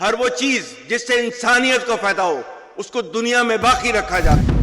हर वो चीज जिससे इंसानियत को फायदा हो उसको दुनिया में बाकी रखा जाता है।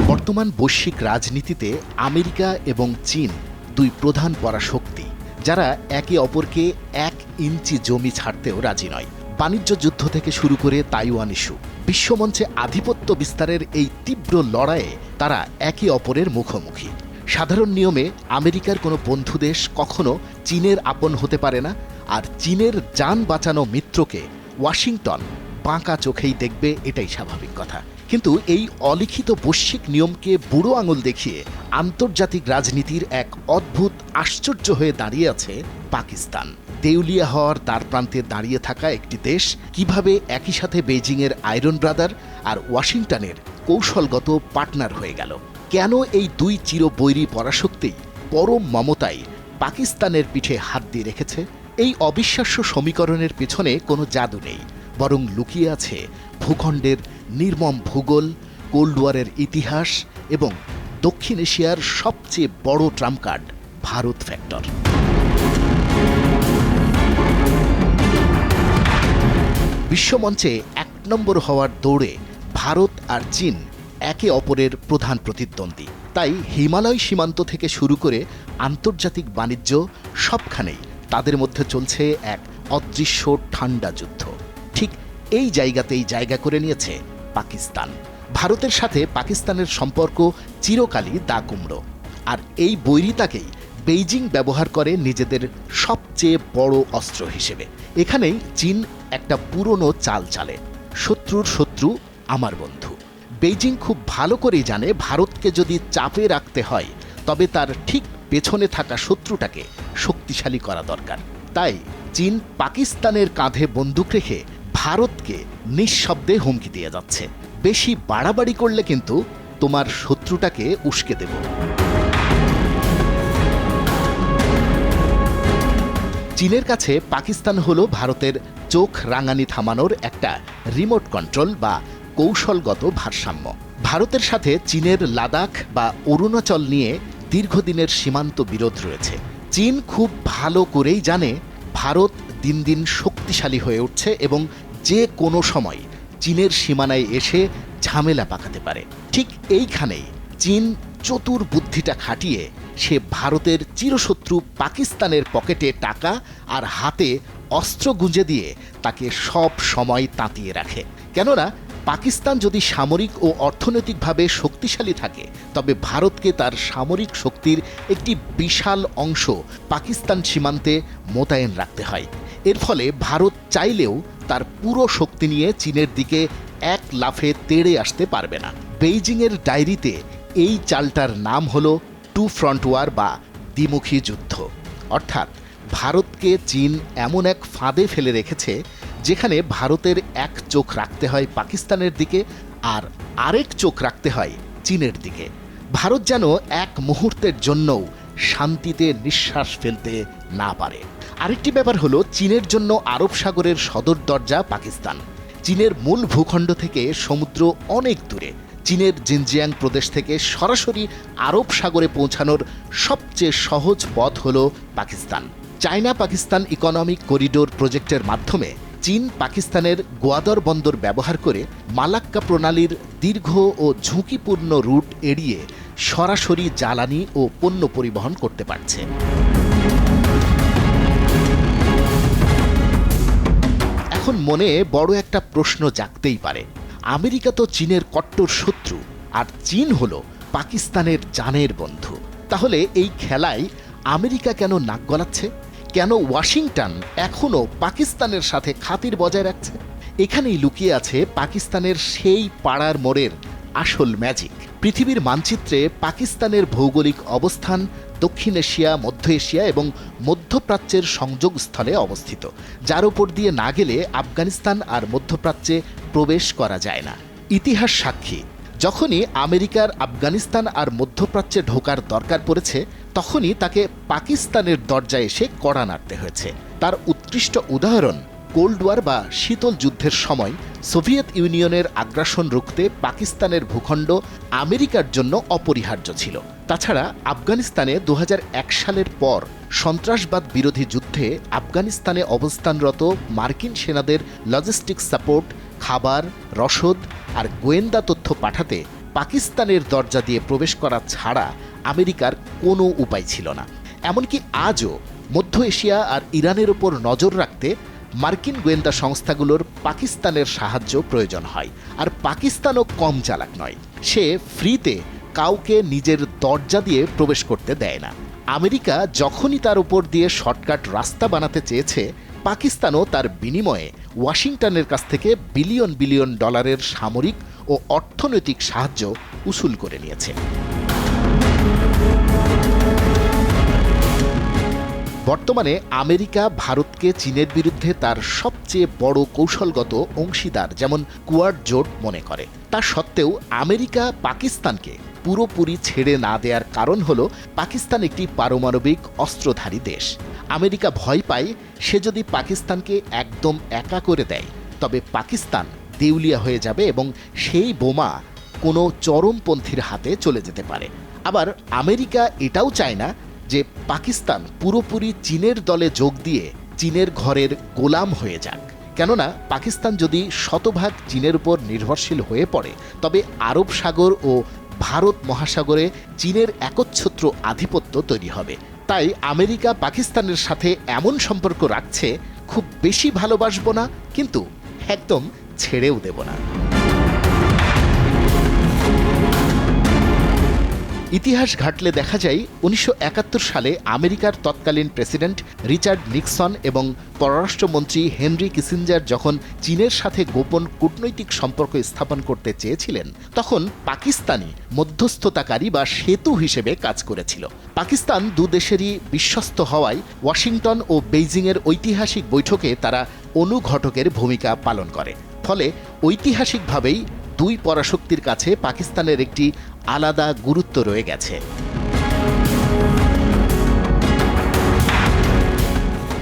বর্তমান বৈশ্বিক রাজনীতিতে আমেরিকা এবং চীন দুই প্রধান পরাশক্তি, যারা একে অপরকে 1 ইঞ্চি জমি ছাড়তেও রাজি নয়। বাণিজ্য যুদ্ধ থেকে শুরু করে তাইওয়ান ইস্যু, বিশ্বমঞ্চে আধিপত্য বিস্তারের এই তীব্র লড়াইয়ে তারা একে অপরের মুখোমুখি। সাধারণ নিয়মে আমেরিকার কোনো বন্ধু দেশ কখনো চীনের আপন হতে পারে না, আর চীনের জান বাঁচানো মিত্রকে ওয়াশিংটন বাঁকা চোখেই দেখবে, এটাই স্বাভাবিক কথা। কিন্তু এই অলিখিত বৈশ্বিক নিয়মকে বুড়ো আঙুল দেখিয়ে আন্তর্জাতিক রাজনীতির এক অদ্ভুত আশ্চর্য হয়ে দাঁড়িয়ে আছে পাকিস্তান। দেউলিয়া হওয়ার দ্বার প্রান্তে দাঁড়িয়ে থাকা একটি দেশ কিভাবে একই সাথে বেইজিংয়ের আয়রন ব্রাদার আর ওয়াশিংটনের কৌশলগত পার্টনার হয়ে গেল? কেন এই দুই চিরবৈরী পরাশক্তি পরম মমতায় পাকিস্তানের পিঠে হাত দিয়ে রেখেছে? এই অবিশ্বাস্য সমীকরণের পেছনে কোনো জাদু নেই, বরং লুকিয়ে আছে ভূখণ্ডের নির্মম ভূগোল, কোল্ড ওয়ারের ইতিহাস এবং দক্ষিণ এশিয়ার সবচেয়ে বড় ট্রাম্প কার্ড ভারত ফ্যাক্টর। বিশ্বমঞ্চে 1 নম্বর হওয়ার দৌড়ে ভারত আর চীন একে অপরের প্রধান প্রতিদ্বন্দ্বী। তাই হিমালয় সীমান্ত থেকে শুরু করে আন্তর্জাতিক বাণিজ্য সবখানেই তাদের মধ্যে চলছে এক অদৃশ্য ঠান্ডা যুদ্ধ। ঠিক এই জায়গাতেই জায়গা করে নিয়েছে পাকিস্তান। ভারতের সাথে পাকিস্তানের সম্পর্ক চিরকালই দা কুমড়ো, আর এই বৈরিতাকেই বেইজিং ব্যবহার করে নিজেদের সবচেয়ে বড় অস্ত্র হিসেবে। এখানেই চীন একটা পুরনো চাল চালে, শত্রুর শত্রু আমার বন্ধু। বেইজিং খুব ভালো করেই জানে ভারতকে যদি চাপে রাখতে হয় তবে তার ঠিক পেছনে থাকা শত্রুটাকে শক্তিশালী করা দরকার। তাই চীন পাকিস্তানের কাঁধে বন্দুক রেখে ভারতকে নিঃশব্দে হুমকি দিয়ে যাচ্ছে, বেশি বাড়াবাড়ি করলে কিন্তু তোমার শত্রুটাকে উস্কে দেব। চীনের কাছে পাকিস্তান হলো ভারতের চোখ রাঙানি থামানোর একটা রিমোট কন্ট্রোল বা কৌশলগত ভারসাম্য। ভারতের সাথে চীনের লাদাখ বা অরুণাচল নিয়ে দীর্ঘদিনের সীমান্ত বিরোধ রয়েছে। চীন খুব ভালো করেই জানে ভারত দিন দিন শক্তিশালী হয়ে উঠছে এবং যে কোনো সময় চীনের সীমানায় এসে ঝামেলা পাকাতে পারে। ঠিক এইখানেই চীন চতুর বুদ্ধিটা খাটিয়ে সে ভারতের চিরশত্রু পাকিস্তানের পকেটে টাকা আর হাতে অস্ত্র গুঁজে দিয়ে তাকে সব সময় তাতিয়ে রাখে। কেননা পাকিস্তান যদি সামরিক ও অর্থনৈতিকভাবে শক্তিশালী থাকে তবে ভারতকে তার সামরিক শক্তির একটি বিশাল অংশ পাকিস্তান সীমান্তে মোতায়েন রাখতে হয়। এর ফলে ভারত চাইলেও তার পুরো শক্তি নিয়ে চীনের দিকে এক লাফে তেড়ে আসতে পারবে না। বেইজিংয়ের ডায়েরিতে এই চালটার নাম হলো 2 ফ্রন্ট ওয়ার বা দ্বিমুখী যুদ্ধ। অর্থাৎ ভারতকে চীন এমন এক ফাঁদে ফেলে রেখেছে যেখানে ভারতের এক চোখ রাখতে হয় পাকিস্তানের দিকে আর আরেক চোখ রাখতে হয় চীনের দিকে। ভারত যেন এক মুহূর্তের জন্যও শান্তিতে নিঃশ্বাস ফেলতে না পারে। আরেকটি ব্যাপার হলো চীনের জন্য আরব সাগরের সদর দরজা পাকিস্তান। চীনের মূল ভূখণ্ড থেকে সমুদ্র অনেক দূরে। চীনের জিনজিয়াং প্রদেশ থেকে সরাসরি আরব সাগরে পৌঁছানোর সবচেয়ে সহজ পথ হল Pakistan. China Pakistan economic corridor প্রজেক্টের মাধ্যমে চীন পাকিস্তানের গোয়াদর বন্দর ব্যবহার করে মালাক্কা প্রণালীর দীর্ঘ ও ঝুঁকিপূর্ণ রুট এড়িয়ে সরাসরি জ্বালানি ও পণ্য পরিবহন করতে পারছে। এখন মনে বড় একটা প্রশ্ন জাগতেই পারে, আমেরিকা তো চীনের কট্টর শত্রু আর চীন হলো পাকিস্তানের জানের বন্ধু। তাহলে এই খেলায় আমেরিকা কেন নাক গলাচ্ছে? কেন ওয়াশিংটন এখনও পাকিস্তানের সাথে খাতির বজায় রাখছে? এখানেই লুকিয়ে আছে পাকিস্তানের সেই পাড়ার মোড়ের আসল ম্যাজিক। পৃথিবীর মানচিত্রে পাকিস্তানের ভৌগোলিক অবস্থান দক্ষিণ এশিয়া, মধ্য এশিয়া এবং মধ্যপ্রাচ্যের সংযোগস্থলে অবস্থিত, যার উপর দিয়ে না গেলে আফগানিস্তান আর মধ্যপ্রাচ্যে প্রবেশ করা যায় না। ইতিহাস সাক্ষী, যখনই আমেরিকার আফগানিস্তান আর মধ্যপ্রাচ্যে ঢোকার দরকার পড়েছে তখনই তাকে পাকিস্তানের দরজায় এসে কড়া নাড়তে হয়েছে। তার উৎকৃষ্ট উদাহরণ কোল্ড ওয়ার বা শীতল যুদ্ধের সময় সোভিয়েত ইউনিয়নের আগ্রাসন রুখতে পাকিস্তানের ভূখণ্ড আমেরিকার জন্য অপরিহার্য ছিল। তাছাড়া আফগানিস্তানে 2001 সালের পর সন্ত্রাসবাদ বিরোধী যুদ্ধে আফগানিস্তানে অবস্থানরত মার্কিন সেনাদের লজিস্টিক্স সাপোর্ট, খাবার, রসদ আর গোয়েন্দা তথ্য পাঠাতে পাকিস্তানের দরজা দিয়ে প্রবেশ করা ছাড়া আমেরিকার কোনো উপায় ছিল না। এমনকি আজও মধ্য এশিয়া আর ইরানের ওপর নজর রাখতে মার্কিন গোয়েন্দা সংস্থাগুলোর পাকিস্তানের সাহায্য প্রয়োজন হয়। আর পাকিস্তানও কম চালাক নয়, সে ফ্রিতে কাউকে নিজের দরজা দিয়ে প্রবেশ করতে দেয় না। আমেরিকা যখনই তার উপর দিয়ে শর্টকাট রাস্তা বানাতে চেয়েছে, পাকিস্তানও তার বিনিময়ে ওয়াশিংটনের কাছ থেকে বিলিয়ন বিলিয়ন ডলারের সামরিক ও অর্থনৈতিক সাহায্য উসুল করে নিয়েছে। বর্তমানে আমেরিকা ভারতকে চীনের বিরুদ্ধে তার সবচেয়ে বড় কৌশলগত অংশীদার যেমন কোয়াড জোট মনে করে। তা সত্ত্বেও আমেরিকা পাকিস্তানকে পুরোপুরি ছেড়ে না দেওয়ার কারণ হলো পাকিস্তান একটি পারমাণবিক অস্ত্রধারী দেশ। আমেরিকা ভয় পায় সে যদি পাকিস্তানকে একদম একা করে দেয় তবে পাকিস্তান দেউলিয়া হয়ে যাবে এবং সেই বোমা কোনো চরমপন্থীর হাতে চলে যেতে পারে। আবার আমেরিকা এটাও চায় না যে পাকিস্তান পুরোপুরি চীনের দলে যোগ দিয়ে চীনের ঘরের গোলাম হয়ে যাক। কেননা পাকিস্তান যদি শতভাগ চীনের উপর নির্ভরশীল হয়ে পড়ে তবে আরব সাগর ও ভারত মহাসাগরে চীনের একচ্ছত্র আধিপত্য তৈরি হবে। তাই আমেরিকা পাকিস্তানের সাথে এমন সম্পর্ক রাখছে, খুব বেশি ভালোবাসবো না কিন্তু একদম ছেড়েও দেব না। ইতিহাস ঘাটলে দেখা যায় 1971 সালে আমেরিকার তৎকালীন প্রেসিডেন্ট রিচার্ড নিক্সন এবং পররাষ্ট্রমন্ত্রী হেনরি কিসিঞ্জার যখন চীনের সাথে গোপন কূটনৈতিক সম্পর্ক স্থাপন করতে চেয়েছিলেন, তখন পাকিস্তানি মধ্যস্থতাকারী বা সেতু হিসেবে কাজ করেছিল। পাকিস্তান দুদেশেরই বিশ্বস্ত হওয়ায় ওয়াশিংটন ও বেইজিংয়ের ঐতিহাসিক বৈঠকে তারা অনুঘটকের ভূমিকা পালন করে। ফলে ঐতিহাসিকভাবেই দুই পরাশক্তির কাছে পাকিস্তানের একটি আলাদা গুরুত্ব রয়ে গেছে।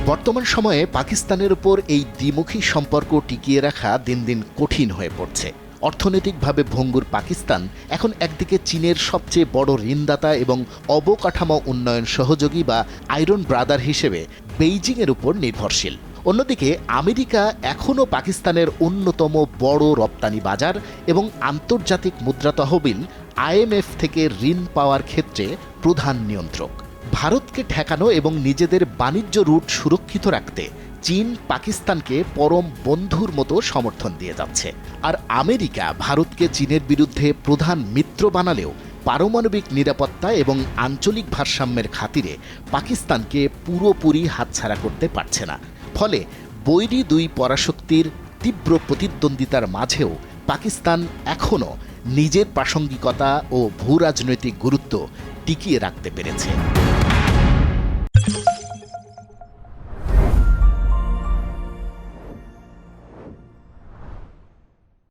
বর্তমান সময়ে পাকিস্তানের উপর এই দ্বিমুখী সম্পর্ক টিকিয়ে রাখা দিন দিন কঠিন হয়ে পড়ছে। অর্থনৈতিকভাবে ভঙ্গুর পাকিস্তান এখন একদিকে চীনের সবচেয়ে বড় ঋণদাতা এবং অবকাঠামো উন্নয়ন সহযোগী বা আয়রন ব্রাদার হিসেবে বেইজিংয়ের উপর নির্ভরশীল। অন্যদিকে আমেরিকা এখনও পাকিস্তানের অন্যতম বড় রপ্তানি বাজার এবং আন্তর্জাতিক মুদ্রা তহবিল IMF থেকে ঋণ পাওয়ার ক্ষেত্রে প্রধান নিয়ন্ত্রক। ভারতকে ঠেকানো এবং নিজেদের বাণিজ্য রুট সুরক্ষিত রাখতে চীন পাকিস্তানকে পরম বন্ধুর মতো সমর্থন দিয়ে যাচ্ছে। আর আমেরিকা ভারতকে চীনের বিরুদ্ধে প্রধান মিত্র বানালেও পারমাণবিক নিরাপত্তা এবং আঞ্চলিক ভারসাম্যের খাতিরে পাকিস্তানকে পুরোপুরি হাতছাড়া করতে পারছে না। ফলে বৈরী দুই পরাশক্তির তীব্র প্রতিদ্বন্দ্বিতার মাঝেও পাকিস্তান এখনও নিজের প্রাসঙ্গিকতা ও ভূরাজনৈতিক গুরুত্ব টিকিয়ে রাখতে পেরেছে।